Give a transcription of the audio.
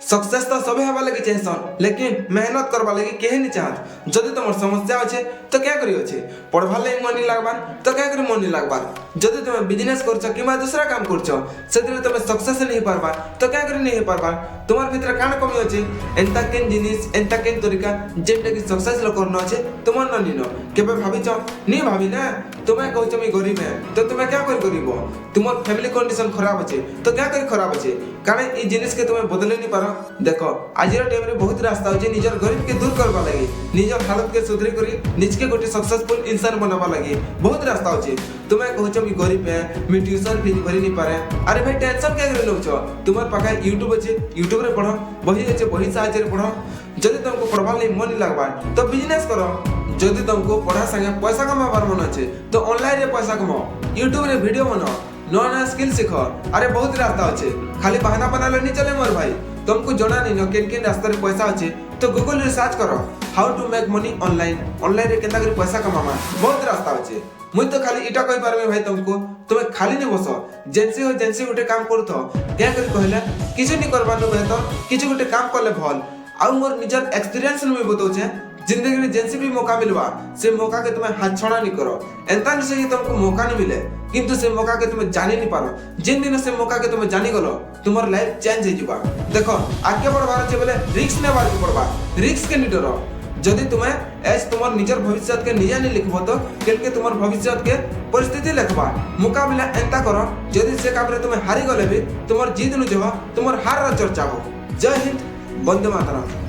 Success तो सभी हवा लगी चाहसन लेकिन मेहनत करवा लगी केहे नहीं चाहत। जदि तुम समस्या अच्छे तो क्या करी अच्छे पढ़वा लगी मन नहीं लगबार तो क्या करी मन नहीं लगबार। जदि तुम बिजनेस करछ कि दूसरा काम करछ से तुम सक्सेस नहीं पारबा तो क्या करी नहीं पारबा। तुम्हार भीतर कान कमी अच्छे एंता केन जिनिस एंता केन तरीका जेंटा कि सक्सेस लो करनो अच्छे तुमन न निनो केबे भाबिछ नहीं भाबी ना। तुम्हें कहछ मी गरीब है तो तुम्हें क्या कर करिवो। तुमर फैमिली कंडीशन खराब अच्छे तो क्या करी खराब अच्छे कारण ई जिनिस के तुम्हें बदले नहीं पारो। देखो आज टाइम रे बहुत रास्ता होचे निजर गरीब के दूर करबा लागि निजर हालत के सुधरी करी निज के गोटे सक्सेसफुल इंसान बनाबा लागि बहुत रास्ता होचे। तुम्हें कहछ मी गरीब है मी ट्यूशन फीस भरी नहीं पारे अरे भाई टेंशन क्या करे लोछ। तुम्हार पाखे यूट्यूब अच्छे यूट्यूब रे पढ़ो बही अच्छे बही साहाय्य रे पढ़ो। जदि तुमको पढ़वा लागि मन नहीं लागबा तो बिजनेस करो। जदि तुमको पढ़ा संगे पैसा कमाबार मन अच्छे तो ऑनलाइन रे पैसा कमाओ यूट्यूब रे वीडियो बनाओ नया नया स्किल सीखो। अरे बहुत रास्ता अच्छे खाली बहाना बनाले नहीं चले मोर भाई। तुमको जना नहीं न केन केन रास्ता रे पैसा अच्छे तो गूगल रे सर्च करो how to make money online online रे केनता करे पैसा कमामा बहुत रास्ता अच्छे। मुई तो खाली इटा कहि पारबे भाई तुमको तुम्हें खाली नहीं बसो जेंसी गोटे काम करथो क्या करी कहला किछु नहीं करबा न बेहतर किछु गोटे काम करले भल आ मोर निजर एक्सपीरियंस में बताउछे जिंदगी में जेंसी भी मौका मिलवा से मौका के तुम्हें हाथ छोड़ा नहीं करो। एंता नहीं से तुमको मौका नहीं मिले किंतु से मौका के तुम्हें जानी नहीं पारो जिन दिन से मौका के तुम्हें जानी गलो तुम्हार लाइफ चेंज हो जाबा। देखो आगे बढ़वार अछि बोले रिस्क ने बार पड़बा रिस्क के नहीं डरो। जदि तुम्हें एज तुम्हार निजर भविष्य के निजा नहीं लिखबो तो केल के तुम्हार भविष्य के परिस्थिति लिखबा मुकाबला एंता करो जदि से काम रे तुम्हें हारी गले भी तुम्हार जीत न जहो तुम्हार हार चर्चा हो। जय हिंद वंदे मातरम।